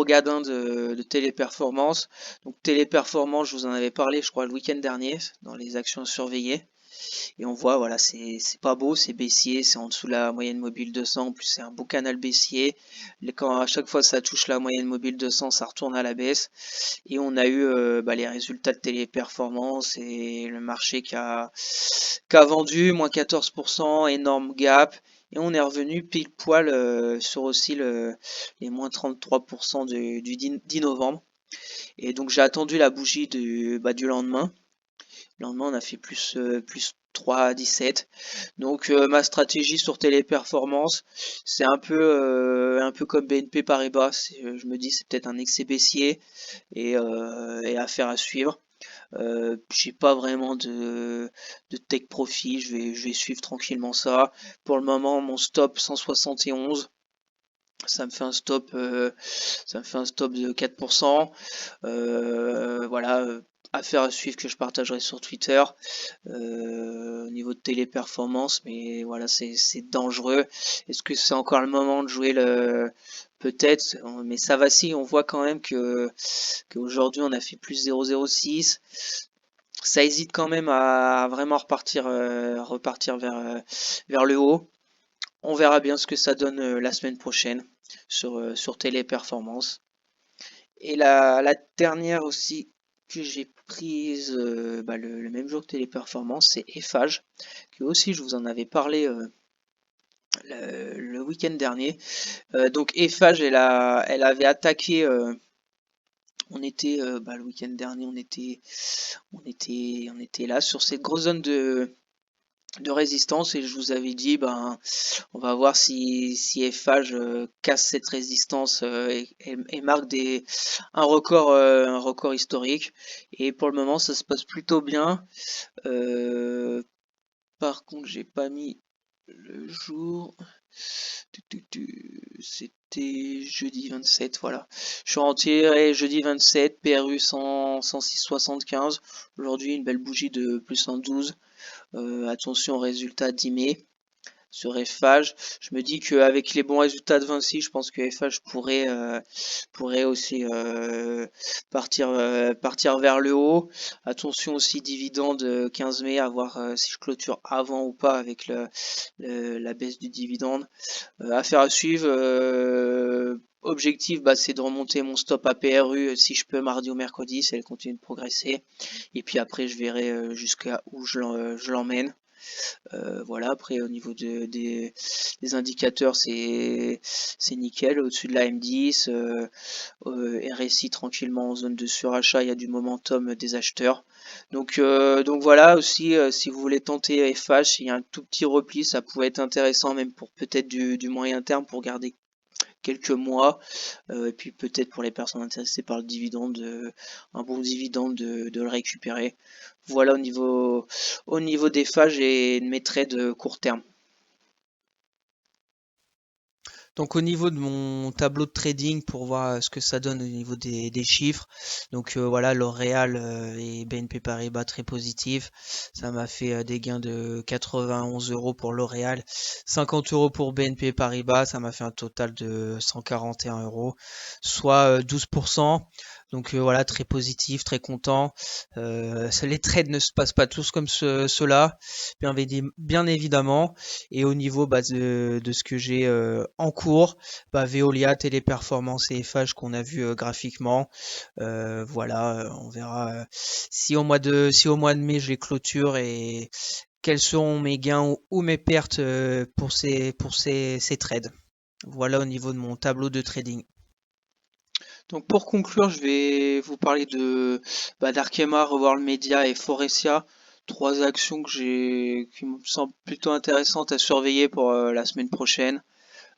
gadin de Téléperformance. Donc Téléperformance, je vous en avais parlé, je crois, le week-end dernier, dans les actions surveillées. Et on voit, voilà, c'est pas beau, c'est baissier, c'est en dessous de la moyenne mobile 200, en plus c'est un beau canal baissier. Quand à chaque fois ça touche la moyenne mobile 200, ça retourne à la baisse. Et on a eu bah, les résultats de Téléperformance, et le marché qui a vendu, moins 14%, énorme gap. Et on est revenu pile poil sur aussi les moins 33% du 10 novembre. Et donc j'ai attendu la bougie du lendemain. Le lendemain, on a fait plus 3 à 17. Donc ma stratégie sur Téléperformance, c'est un peu comme BNP Paribas. Je me dis c'est peut-être un excès baissier, et affaire à suivre. J'ai pas vraiment de take profit, je vais suivre tranquillement ça. Pour le moment, mon stop 171. Ça me fait un stop, de 4%. Voilà, affaire à suivre que je partagerai sur Twitter. Au niveau de téléperformance, mais voilà, c'est dangereux. Est-ce que c'est encore le moment de jouer le peut-être, mais ça vacille. On voit quand même qu'aujourd'hui on a fait plus 0,06. Ça hésite quand même à vraiment repartir vers le haut. On verra bien ce que ça donne la semaine prochaine sur Téléperformance. Et la dernière aussi que j'ai prise le même jour que Téléperformance, c'est Eiffage, que aussi je vous en avais parlé le week-end dernier. Donc Eiffage, elle avait attaqué. On était le week-end dernier, on était là sur cette grosse zone de résistance et je vous avais dit on va voir si FH casse cette résistance et marque un record historique. Et pour le moment, ça se passe plutôt bien. Par contre, j'ai pas mis le jour. C'était jeudi 27, voilà. Je suis en tiré jeudi 27, PRU 106,75. Aujourd'hui, une belle bougie de plus 112. Attention au résultat 10 mai sur FH. Je me dis qu'avec les bons résultats de Vinci, je pense que FH pourrait aussi partir vers le haut. Attention aussi dividende 15 mai, à voir si je clôture avant ou pas avec la baisse du dividende. Affaire à suivre. Objectif, c'est de remonter mon stop à PRU si je peux mardi ou mercredi, si elle continue de progresser. Et puis après, je verrai jusqu'à où je l'emmène. Voilà, après au niveau des indicateurs, c'est nickel. Au-dessus de la M10, RSI tranquillement en zone de surachat, il y a du momentum des acheteurs. Donc voilà aussi, si vous voulez tenter FH, il y a un tout petit repli, ça pourrait être intéressant même pour peut-être du moyen terme pour garder quelques mois. Et puis peut-être pour les personnes intéressées par le dividende, un bon dividende de le récupérer. Voilà au niveau des phages et de mes trades court terme. Donc au niveau de mon tableau de trading pour voir ce que ça donne au niveau des chiffres. Donc voilà, L'Oréal et BNP Paribas très positifs. Ça m'a fait des gains de 91 euros pour L'Oréal, 50 euros pour BNP Paribas. Ça m'a fait un total de 141 euros, soit 12%. Donc voilà, très positif, très content. Les trades ne se passent pas tous comme cela, bien évidemment. Et au niveau de ce que j'ai en cours, Veolia, Téléperformance et FH qu'on a vu graphiquement. Voilà, on verra si au mois de mai je les clôture et quels seront mes gains ou mes pertes pour ces trades. Voilà au niveau de mon tableau de trading. Donc pour conclure, je vais vous parler d'Arkema, Revoir le Média et Forestia. Trois actions qui me semblent plutôt intéressantes à surveiller pour la semaine prochaine.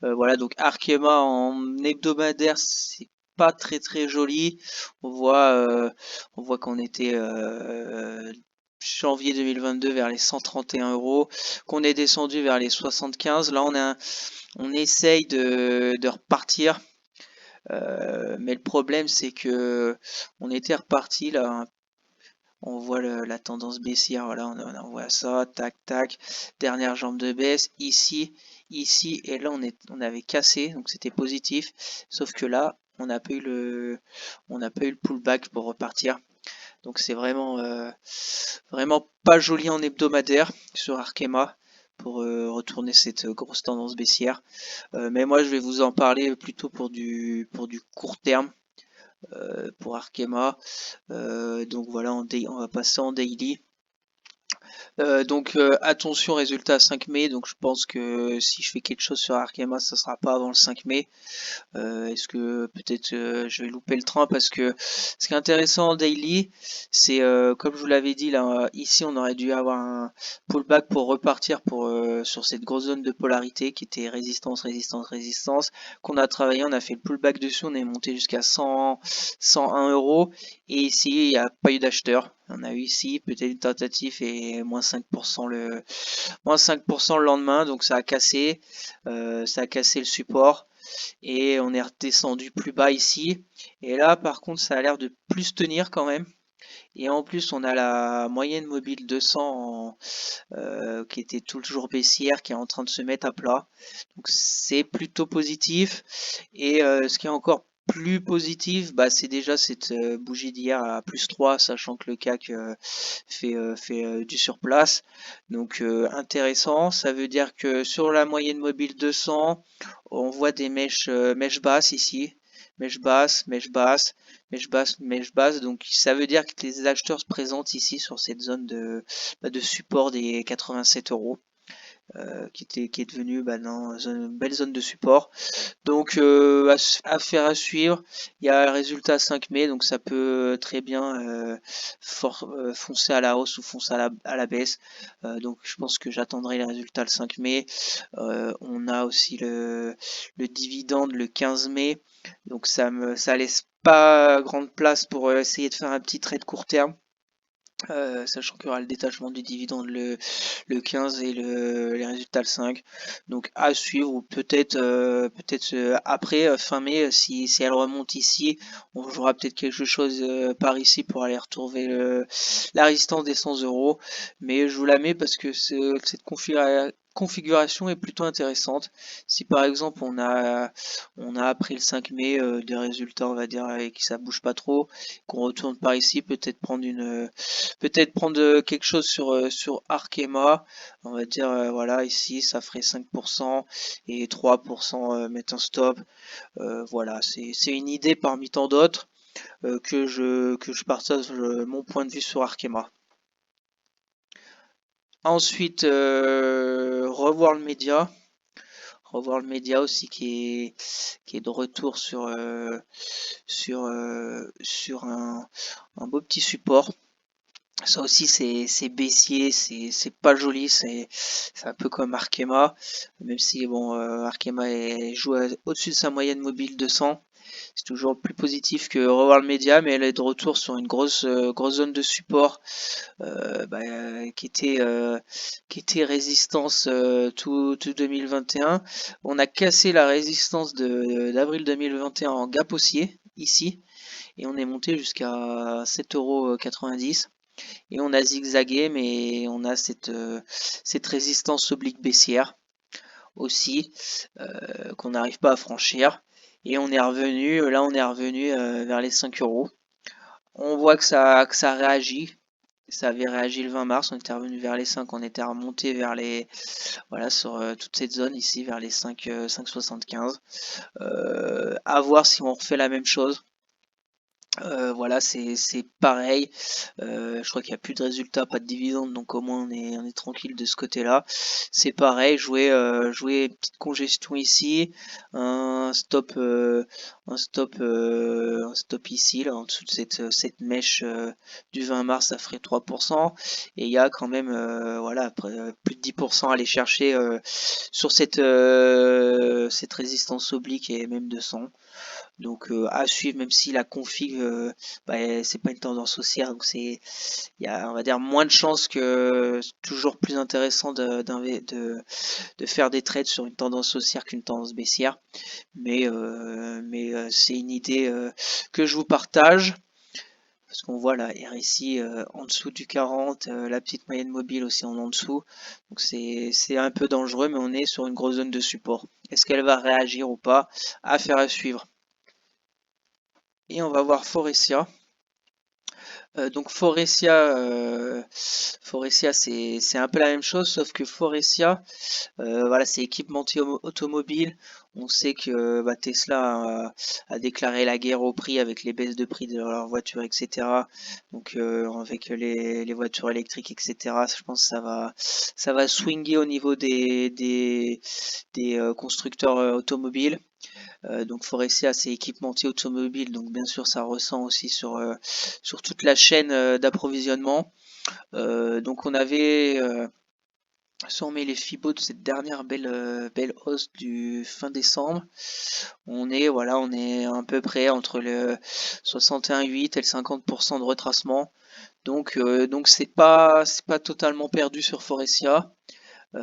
Voilà, donc Arkema en hebdomadaire, c'est pas très très joli. On voit qu'on était janvier 2022 vers les 131 euros, qu'on est descendu vers les 75. Là, on essaye de repartir. Mais le problème, c'est que on était reparti là. On voit la tendance baissière, voilà, on voit ça, tac, tac, dernière jambe de baisse, ici, et là on avait cassé, donc c'était positif, sauf que là, on n'a pas eu le pullback pour repartir, donc c'est vraiment pas joli en hebdomadaire sur Arkema pour retourner cette grosse tendance baissière. Mais moi je vais vous en parler plutôt pour du court terme. Pour Arkema. Donc voilà, on va passer en daily. Donc attention, résultat 5 mai. Donc je pense que si je fais quelque chose sur Arkema, ça sera pas avant le 5 mai. Est-ce que peut-être je vais louper le train parce que ce qui est intéressant en daily, c'est comme je vous l'avais dit là, ici on aurait dû avoir un pullback pour repartir sur cette grosse zone de polarité qui était résistance, résistance, résistance, qu'on a travaillé, on a fait le pullback dessus, on est monté jusqu'à 101 euros et ici il n'y a pas eu d'acheteur. On a eu ici peut-être une tentative et moins 5% le lendemain, donc ça a cassé le support et on est redescendu plus bas ici. Et là, par contre, ça a l'air de plus tenir quand même. Et en plus, on a la moyenne mobile 200 qui était toujours baissière, qui est en train de se mettre à plat. Donc c'est plutôt positif. Et ce qui est encore plus positif, bah, c'est déjà cette bougie d'hier à plus 3, sachant que le CAC fait du surplace. Donc intéressant, ça veut dire que sur la moyenne mobile 200, on voit des mèches basses ici. Mèche basse, mèche basse, mèche basse, mèche basse. Donc ça veut dire que les acheteurs se présentent ici sur cette zone de support des 87 euros. Qui est devenu dans une belle zone de support. Donc affaire à suivre. Il y a le résultat 5 mai, donc ça peut très bien foncer à la hausse ou foncer à la baisse. Donc je pense que j'attendrai les résultats le 5 mai. On a aussi le dividende le 15 mai. Donc ça laisse pas grande place pour essayer de faire un petit trade court terme. Sachant qu'il y aura le détachement du dividende le 15 et les résultats le 5. Donc à suivre, ou peut-être après fin mai, si elle remonte ici, on jouera peut-être quelque chose par ici pour aller retrouver la résistance des 100 euros. Mais je vous la mets parce que cette configuration est plutôt intéressante. Si par exemple on a appris le 5 mai des résultats, on va dire, et que ça bouge pas trop, qu'on retourne par ici, peut-être prendre quelque chose sur Arkema, on va dire voilà, ici ça ferait 5% et 3% mettre un stop. Voilà, c'est une idée parmi tant d'autres que je partage mon point de vue sur Arkema. Ensuite, revoir le média aussi qui est de retour sur un beau petit support. Ça aussi c'est baissier, c'est pas joli, c'est un peu comme Arkema, même si bon Arkema joue au-dessus de sa moyenne mobile 200. C'est toujours plus positif que revoir le média, mais elle est de retour sur une grosse zone de support qui était résistance tout 2021. On a cassé la résistance d'avril 2021 en gap haussier ici et on est monté jusqu'à 7,90 €. Et on a zigzagué, mais on a cette résistance oblique baissière aussi qu'on n'arrive pas à franchir. Et on est revenu vers les 5 euros. On voit que ça réagit. Ça avait réagi le 20 mars, on était revenu vers les 5, on était remonté vers voilà, sur toute cette zone ici, vers les 5,75. À voir si on refait la même chose. Voilà, c'est pareil. Je crois qu'il n'y a plus de résultats, pas de dividendes, donc au moins on est tranquille de ce côté-là. C'est pareil, jouer une petite congestion ici, un stop, un stop ici, là, en dessous de cette mèche du 20 mars, ça ferait 3%. Et il y a quand même, voilà, plus de 10% à aller chercher sur cette résistance oblique et même 200. Donc à suivre, même si la config c'est pas une tendance haussière, donc il y a, on va dire, moins de chances, que c'est toujours plus intéressant de faire des trades sur une tendance haussière qu'une tendance baissière. Mais c'est une idée que je vous partage. Parce qu'on voit la RSI en dessous du 40, la petite moyenne mobile aussi en dessous. Donc c'est un peu dangereux, mais on est sur une grosse zone de support. Est-ce qu'elle va réagir ou pas? Affaire à suivre. Et on va voir Forestia. Donc Forestia c'est un peu la même chose, sauf que Forestia, voilà, c'est équipementier automobile. On sait que Tesla a déclaré la guerre au prix avec les baisses de prix de leurs voitures, etc. Donc avec les voitures électriques, etc. Je pense que ça va swinger au niveau des constructeurs automobiles. Donc Forestia, c'est équipementier automobile, donc bien sûr ça ressent aussi sur toute la chaîne d'approvisionnement. Donc on avait si on met les Fibo de cette dernière belle hausse du fin décembre, on est à peu près entre le 61,8 et le 50% de retracement. Donc c'est pas totalement perdu sur Forestia. Et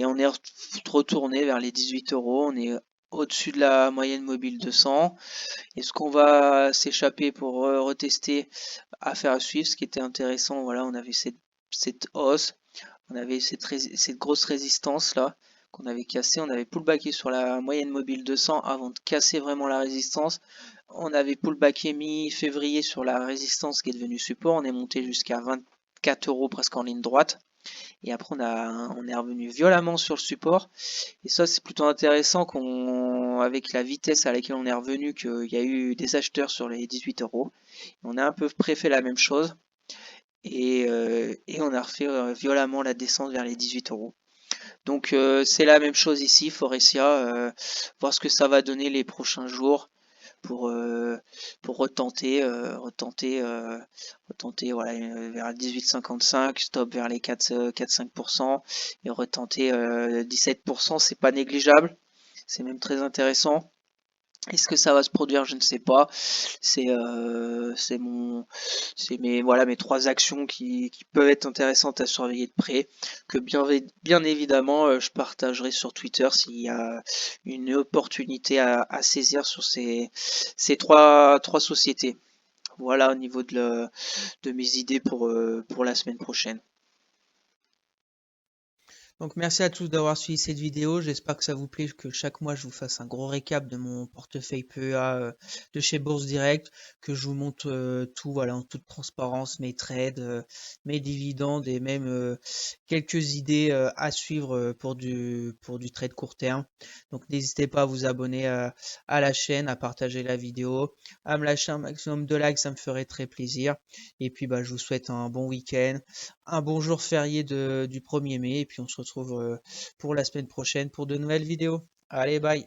on est retourné vers les 18 €. On est au-dessus de la moyenne mobile 200. Est-ce qu'on va s'échapper pour retester? Affaire à suivre. Ce qui était intéressant, voilà, on avait cette hausse, on avait cette grosse résistance là qu'on avait cassée. On avait pullbacké sur la moyenne mobile 200 avant de casser vraiment la résistance. On avait pullbacké mi-février sur la résistance qui est devenue support. On est monté jusqu'à 24 € presque en ligne droite. Et après, on est revenu violemment sur le support. Et ça, c'est plutôt intéressant avec la vitesse à laquelle on est revenu, qu'il y a eu des acheteurs sur les 18 €. On a un peu préfet la même chose. Et on a refait violemment la descente vers les 18 €. Donc c'est la même chose ici, Forestia. Voir ce que ça va donner les prochains jours pour, euh, pour retenter voilà, vers 18,55, stop vers les 4-5% et retenter 17%, c'est pas négligeable, c'est même très intéressant. Est-ce que ça va se produire? Je ne sais pas. C'est mes trois actions qui peuvent être intéressantes à surveiller de près, que bien évidemment je partagerai sur Twitter s'il y a une opportunité à saisir sur ces trois sociétés. Voilà au niveau de mes idées pour la semaine prochaine. Donc merci à tous d'avoir suivi cette vidéo. J'espère que ça vous plaît, que chaque mois je vous fasse un gros récap de mon portefeuille PEA de chez Bourse Direct, que je vous montre tout, voilà, en toute transparence, mes trades, mes dividendes et même quelques idées à suivre pour du trade court terme. Donc n'hésitez pas à vous abonner à la chaîne, à partager la vidéo, à me lâcher un maximum de likes, ça me ferait très plaisir. Et puis je vous souhaite un bon week-end, un bon jour férié du 1er mai, et puis on se retrouve pour la semaine prochaine pour de nouvelles vidéos. Allez, bye!